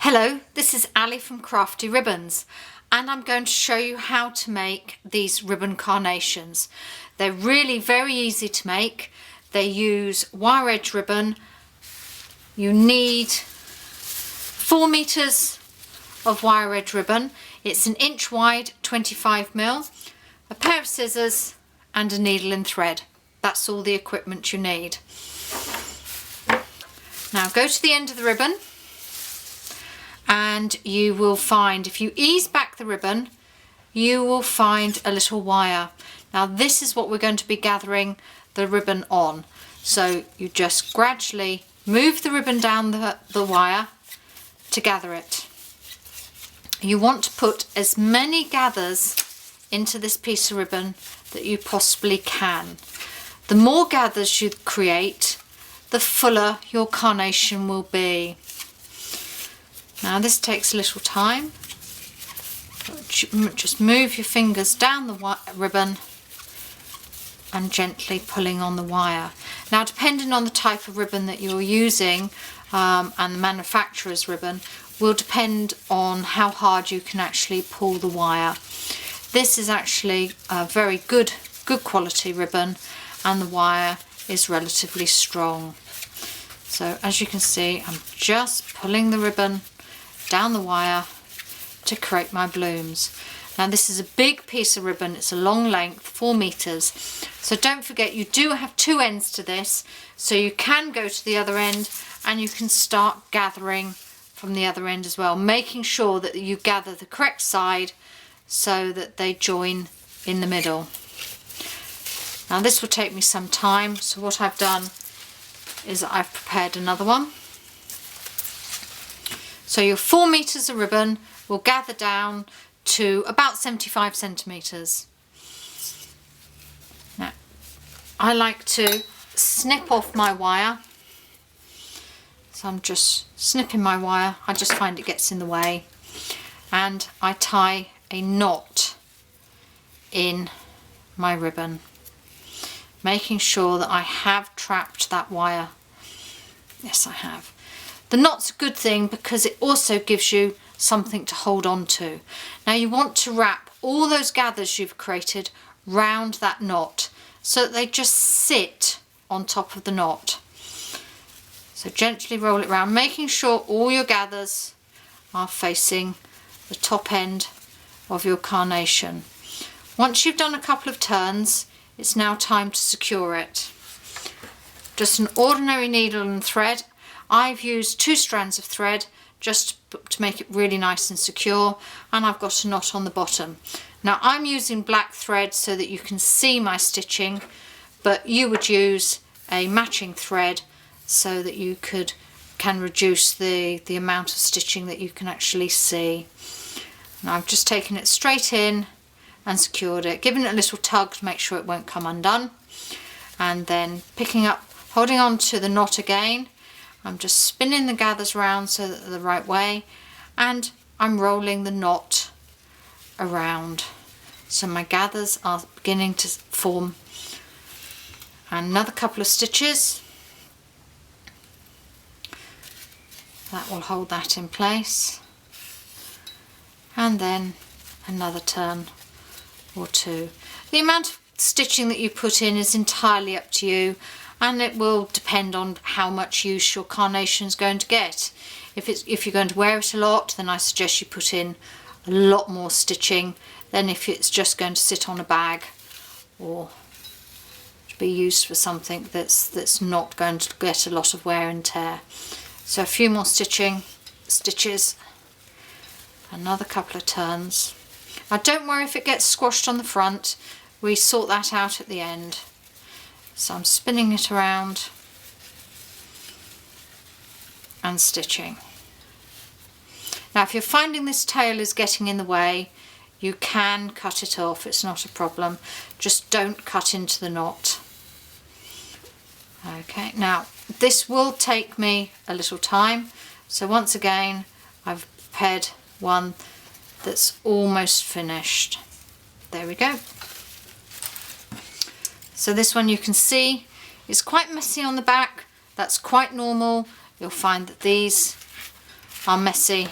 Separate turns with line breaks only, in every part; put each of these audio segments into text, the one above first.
Hello, this is Ali from Crafty Ribbons and I'm going to show you how to make these ribbon carnations. They're really very easy to make. They use wire edge ribbon. You need 4 meters of wire edge ribbon. It's an inch wide, 25mm, a pair of scissors and a needle and thread. That's all the equipment you need. Now go to the end of the ribbon and you will find, if you ease back the ribbon, you will find a little wire. Now this is what we're going to be gathering the ribbon on. So you just gradually move the ribbon down the wire to gather it. You want to put as many gathers into this piece of ribbon that you possibly can. The more gathers you create, the fuller your carnation will be. Now this takes a little time. Just move your fingers down the ribbon and gently pulling on the wire. Now depending on the type of ribbon that you're using and the manufacturer's ribbon will depend on how hard you can actually pull the wire. This is actually a very good quality ribbon and the wire is relatively strong. So as you can see, I'm just pulling the ribbon down the wire to create my blooms. Now this is a big piece of ribbon, it's a long length, 4 meters. So don't forget you do have 2 ends to this, so you can go to the other end and you can start gathering from the other end as well, making sure that you gather the correct side so that they join in the middle. Now this will take me some time, so what I've done is that I've prepared another one. So your 4 meters of ribbon will gather down to about 75 centimeters. Now, I like to snip off my wire. So I'm just snipping my wire. I just find it gets in the way. And I tie a knot in my ribbon, making sure that I have trapped that wire. Yes, I have. The knot's a good thing because it also gives you something to hold on to. Now you want to wrap all those gathers you've created round that knot so that they just sit on top of the knot. So gently roll it round, making sure all your gathers are facing the top end of your carnation. Once you've done a couple of turns, it's now time to secure it. Just an ordinary needle and thread. I've used 2 strands of thread just to make it really nice and secure, and I've got a knot on the bottom. Now I'm using black thread so that you can see my stitching, but you would use a matching thread so that you can reduce the amount of stitching that you can actually see. Now I've just taken it straight in and secured it, giving it a little tug to make sure it won't come undone, and then picking up, holding on to the knot again. I'm just spinning the gathers round so that they're the right way, and I'm rolling the knot around. So my gathers are beginning to form. And another couple of stitches. That will hold that in place. And then another turn or 2. The amount of stitching that you put in is entirely up to you, and it will depend on how much use your carnation is going to get. If you're going to wear it a lot, then I suggest you put in a lot more stitching than if it's just going to sit on a bag or to be used for something that's not going to get a lot of wear and tear. So a few more stitches, another couple of turns. Now don't worry if it gets squashed on the front, we sort that out at the end. So I'm spinning it around and stitching. Now if you're finding this tail is getting in the way, you can cut it off, it's not a problem. Just don't cut into the knot. Okay, now this will take me a little time. So once again, I've prepared one that's almost finished. There we go. So this one you can see is quite messy on the back. That's quite normal. You'll find that these are messy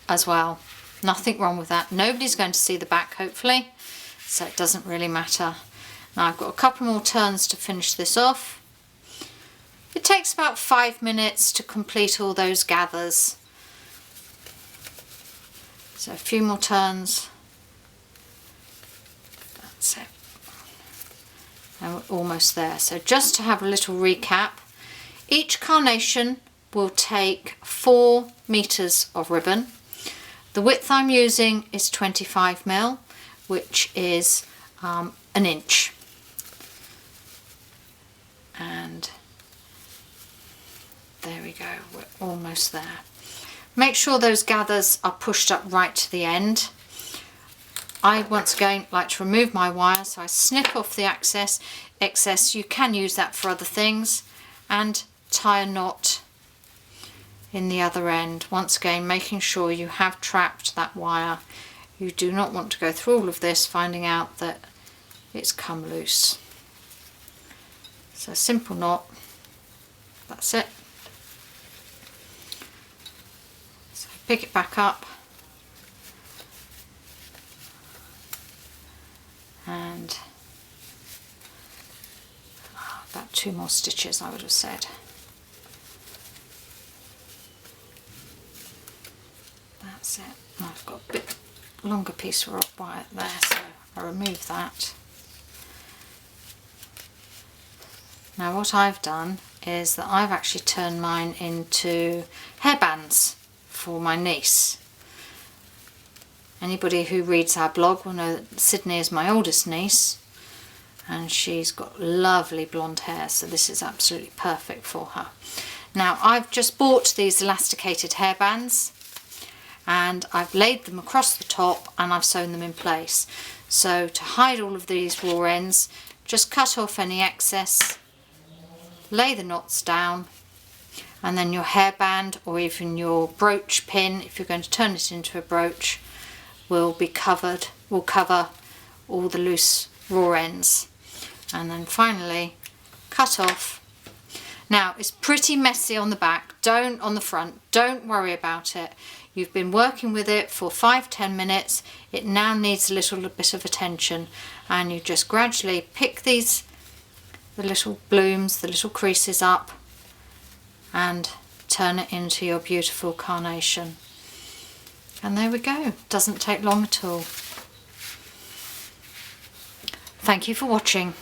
as well. Nothing wrong with that. Nobody's going to see the back, hopefully, so it doesn't really matter. Now I've got a couple more turns to finish this off. It takes about 5 minutes to complete all those gathers. So a few more turns. That's it. And we're almost there. So just to have a little recap, each carnation will take 4 meters of ribbon. The width I'm using is 25mm, which is an inch. And there we go, we're almost there. Make sure those gathers are pushed up right to the end. I once again like to remove my wire, so I snip off the excess. You can use that for other things, and tie a knot in the other end. Once again, making sure you have trapped that wire. You do not want to go through all of this finding out that it's come loose. So a simple knot, that's it. So pick it back up and about 2 more stitches, I would have said. That's it. I've got a bit longer piece of wire there, so I remove that. Now what I've done is that I've actually turned mine into hairbands for my niece. Anybody who reads our blog will know that Sydney is my oldest niece, and she's got lovely blonde hair, so this is absolutely perfect for her. Now I've just bought these elasticated hairbands, and I've laid them across the top and I've sewn them in place. So to hide all of these raw ends, just cut off any excess, lay the knots down, and then your hairband or even your brooch pin, if you're going to turn it into a brooch, will cover all the loose raw ends. And then finally cut off. Now it's pretty messy on the back, on the front, don't worry about it. You've been working with it for 5-10 minutes. It now needs a little bit of attention, and you just gradually pick the little blooms, the little creases up, and turn it into your beautiful carnation. And there we go. Doesn't take long at all. Thank you for watching.